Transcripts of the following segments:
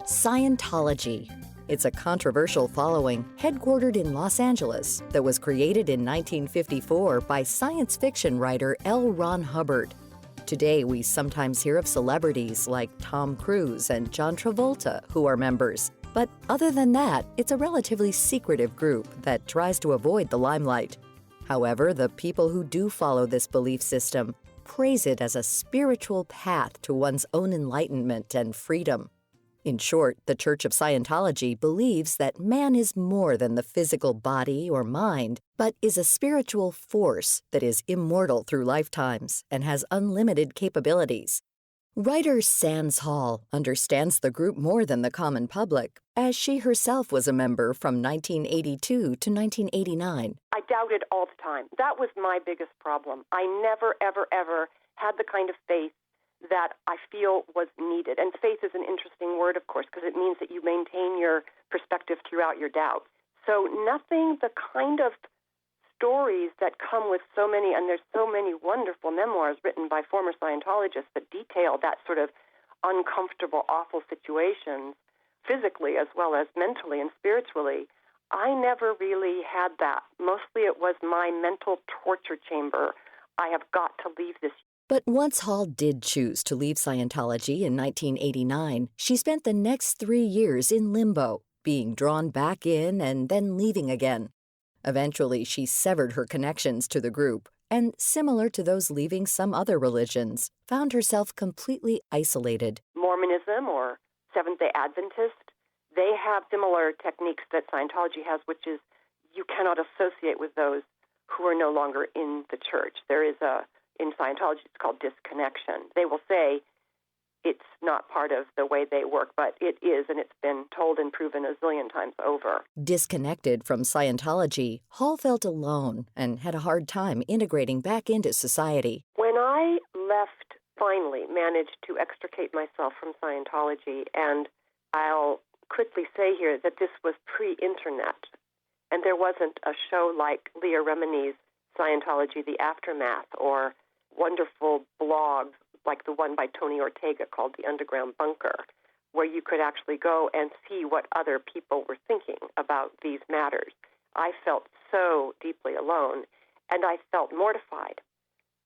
Scientology. It's a controversial following headquartered in Los Angeles that was created in 1954 by science fiction writer L. Ron Hubbard. Today, we sometimes hear of celebrities like Tom Cruise and John Travolta who are members. But other than that, it's a relatively secretive group that tries to avoid the limelight. However, the people who do follow this belief system praise it as a spiritual path to one's own enlightenment and freedom. In short, the Church of Scientology believes that man is more than the physical body or mind, but is a spiritual force that is immortal through lifetimes and has unlimited capabilities. Writer Sands Hall understands the group more than the common public, as she herself was a member from 1982 to 1989. I doubted all the time. That was my biggest problem. I never, ever, ever had the kind of faith that I feel was needed. And faith is an interesting word, of course, because it means that you maintain your perspective throughout your doubts. So nothing, the kind of stories that come with so many, and there's so many wonderful memoirs written by former Scientologists that detail that sort of uncomfortable, awful situations, physically as well as mentally and spiritually. I never really had that. Mostly it was my mental torture chamber. I have got to leave this. But once Hall did choose to leave Scientology in 1989, she spent the next 3 years in limbo, being drawn back in and then leaving again. Eventually, she severed her connections to the group and, similar to those leaving some other religions, found herself completely isolated. Mormonism or Seventh-day Adventist, they have similar techniques that Scientology has, which is you cannot associate with those who are no longer in the church. There is in Scientology, it's called disconnection. They will say it's not part of the way they work, but it is, and it's been told and proven a zillion times over. Disconnected from Scientology, Hall felt alone and had a hard time integrating back into society. When I left, finally managed to extricate myself from Scientology, and I'll quickly say here that this was pre-internet, and there wasn't a show like Leah Remini's Scientology, The Aftermath, or wonderful blogs like the one by Tony Ortega called The Underground Bunker, where you could actually go and see what other people were thinking about these matters. I felt so deeply alone, and I felt mortified,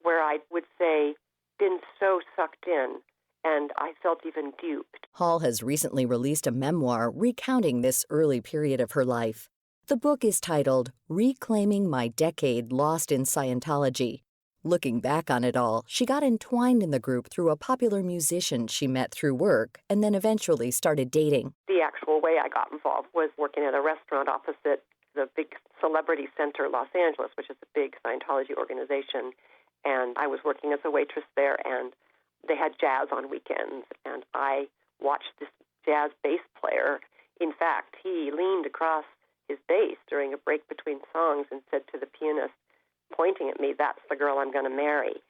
where I would say, been so sucked in, and I felt even duped. Hall has recently released a memoir recounting this early period of her life. The book is titled Reclaiming My Decade Lost in Scientology. Looking back on it all, she got entwined in the group through a popular musician she met through work and then eventually started dating. The actual way I got involved was working at a restaurant opposite the big Celebrity Center, Los Angeles, which is a big Scientology organization. And I was working as a waitress there, and they had jazz on weekends. And I watched this jazz bass player. In fact, he leaned across his bass during a break between songs and said to the pianist, pointing at me, "That's the girl I'm going to marry."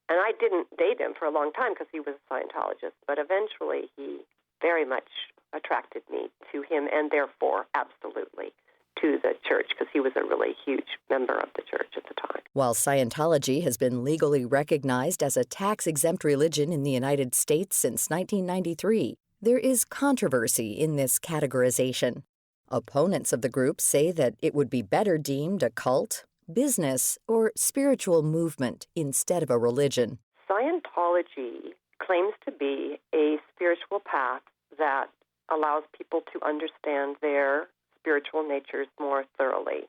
And I didn't date him for a long time because he was a Scientologist, but eventually he very much attracted me to him and therefore absolutely to the church because he was a really huge member of the church at the time. While Scientology has been legally recognized as a tax-exempt religion in the United States since 1993, there is controversy in this categorization. Opponents of the group say that it would be better deemed a cult, business, or spiritual movement instead of a religion. Scientology claims to be a spiritual path that allows people to understand their spiritual natures more thoroughly.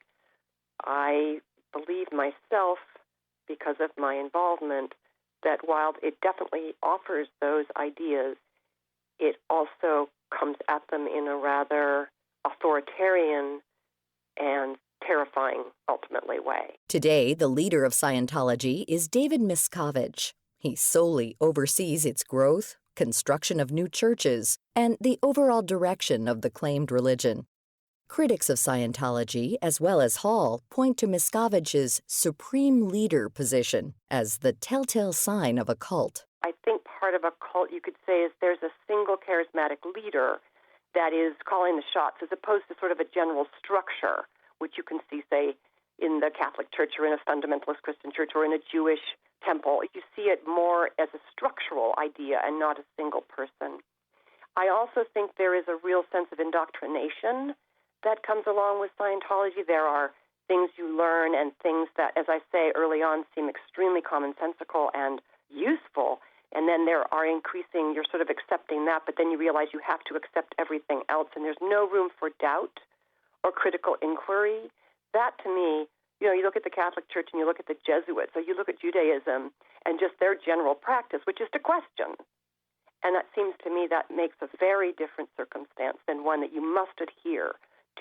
I believe myself, because of my involvement, that while it definitely offers those ideas, it also comes at them in a rather authoritarian and terrifying, ultimately, way. Today, the leader of Scientology is David Miscavige. He solely oversees its growth, construction of new churches, and the overall direction of the claimed religion. Critics of Scientology, as well as Hall, point to Miscavige's supreme leader position as the telltale sign of a cult. I think part of a cult, you could say, is there's a single charismatic leader that is calling the shots, as opposed to sort of a general structure, which you can see, say, in the Catholic Church or in a fundamentalist Christian church or in a Jewish temple. You see it more as a structural idea and not a single person. I also think there is a real sense of indoctrination that comes along with Scientology. There are things you learn and things that, as I say early on, seem extremely commonsensical and useful. And then there are increasing, you're sort of accepting that, but then you realize you have to accept everything else, and there's no room for doubt or critical inquiry. That, to me, you look at the Catholic Church and you look at the Jesuits, or you look at Judaism and just their general practice, which is to question. And that seems to me that makes a very different circumstance than one that you must adhere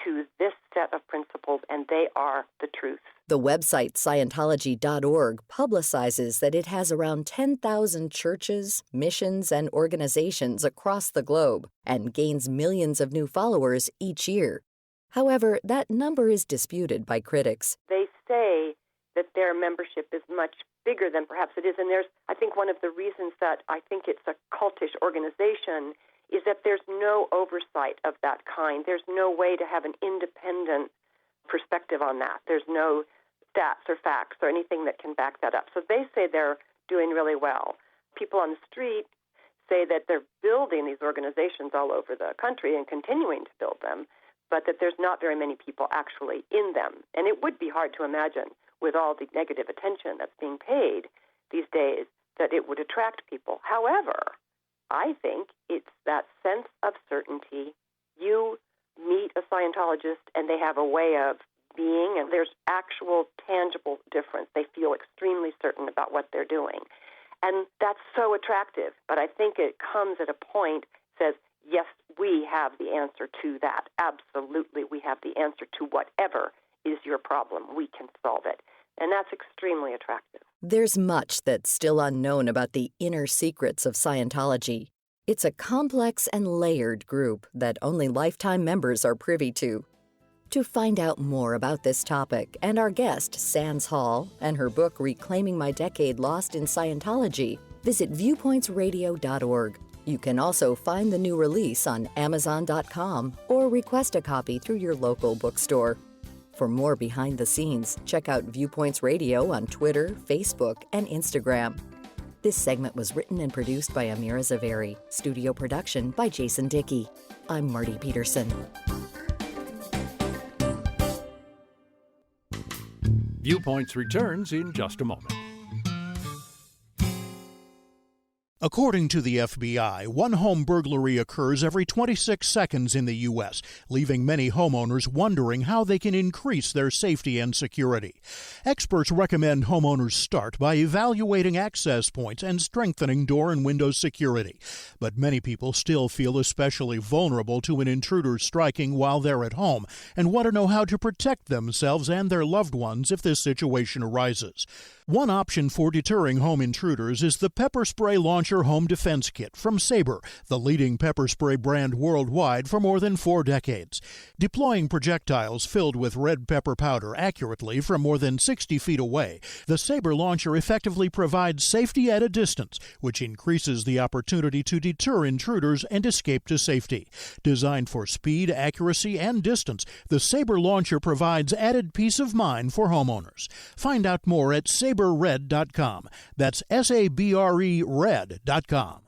to this set of principles, and they are the truth. The website Scientology.org publicizes that it has around 10,000 churches, missions, and organizations across the globe and gains millions of new followers each year. However, that number is disputed by critics. They say that their membership is much bigger than perhaps it is, and I think one of the reasons that I think it's a cultish organization is that there's no oversight of that kind. There's no way to have an independent perspective on that. There's no stats or facts or anything that can back that up. So they say they're doing really well. People on the street say that they're building these organizations all over the country and continuing to build them, but that there's not very many people actually in them. And it would be hard to imagine, with all the negative attention that's being paid these days, that it would attract people. However, I think it's that sense of certainty. You meet a Scientologist and they have a way of being, and there's actual tangible difference. They feel extremely certain about what they're doing. And that's so attractive. But I think it comes at a point that says, yes, we have the answer to that. Absolutely, we have the answer to whatever is your problem. We can solve it. And that's extremely attractive. There's much that's still unknown about the inner secrets of Scientology. It's a complex and layered group that only lifetime members are privy to. To find out more about this topic and our guest, Sands Hall, and her book Reclaiming My Decade Lost in Scientology, visit viewpointsradio.org. You can also find the new release on Amazon.com or request a copy through your local bookstore. For more behind the scenes, check out Viewpoints Radio on Twitter, Facebook, and Instagram. This segment was written and produced by Amira Zaveri. Studio production by Jason Dickey. I'm Marty Peterson. Viewpoints returns in just a moment. According to the FBI, one home burglary occurs every 26 seconds in the U.S., leaving many homeowners wondering how they can increase their safety and security. Experts recommend homeowners start by evaluating access points and strengthening door and window security. But many people still feel especially vulnerable to an intruder striking while they're at home and want to know how to protect themselves and their loved ones if this situation arises. One option for deterring home intruders is the Pepper Spray Launcher Home Defense Kit from Sabre, the leading pepper spray brand worldwide for more than 4 decades. Deploying projectiles filled with red pepper powder accurately from more than 60 feet away, the Sabre launcher effectively provides safety at a distance, which increases the opportunity to deter intruders and escape to safety. Designed for speed, accuracy, and distance, the Sabre launcher provides added peace of mind for homeowners. Find out more at SabreRed.com. That's SABRE Red.com.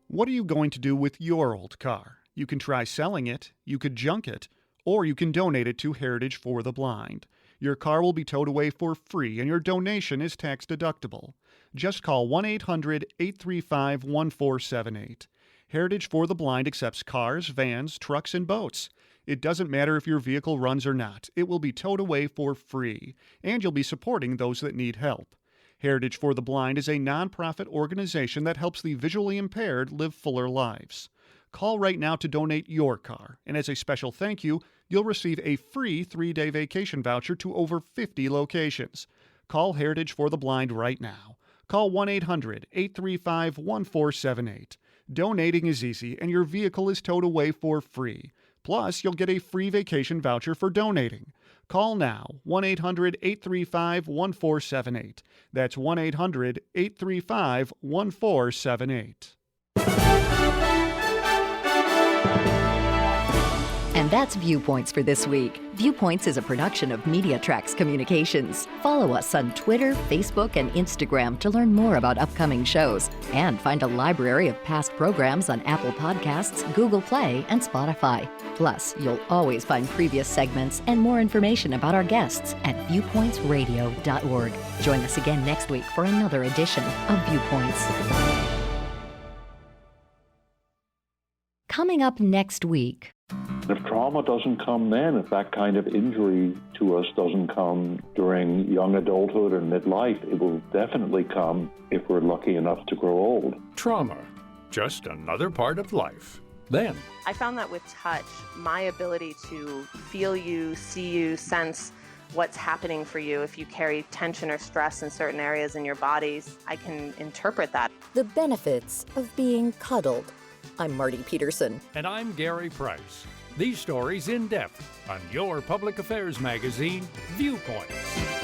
What are you going to do with your old car? You can try selling it, you could junk it, or you can donate it to Heritage for the Blind. Your car will be towed away for free, and your donation is tax deductible. Just call 1-800-835-1478. Heritage for the Blind accepts cars, vans, trucks, and boats. It doesn't matter if your vehicle runs or not. It will be towed away for free, and you'll be supporting those that need help. Heritage for the Blind is a nonprofit organization that helps the visually impaired live fuller lives. Call right now to donate your car, and as a special thank you, you'll receive a free 3-day vacation voucher to over 50 locations. Call Heritage for the Blind right now. Call 1-800-835-1478. Donating is easy, and your vehicle is towed away for free. Plus, you'll get a free vacation voucher for donating. Call now, 1-800-835-1478. That's 1-800-835-1478. And that's Viewpoints for this week. Viewpoints is a production of MediaTrax Communications. Follow us on Twitter, Facebook, and Instagram to learn more about upcoming shows. And find a library of past programs on Apple Podcasts, Google Play, and Spotify. Plus, you'll always find previous segments and more information about our guests at viewpointsradio.org. Join us again next week for another edition of Viewpoints. Coming up next week. If trauma doesn't come then, if that kind of injury to us doesn't come during young adulthood and midlife, it will definitely come if we're lucky enough to grow old. Trauma, just another part of life. Then, I found that with touch, my ability to feel you, see you, sense what's happening for you. If you carry tension or stress in certain areas in your bodies, I can interpret that. The benefits of being cuddled. I'm Marty Peterson. and I'm Gary Price. These stories in depth on your public affairs magazine, Viewpoints.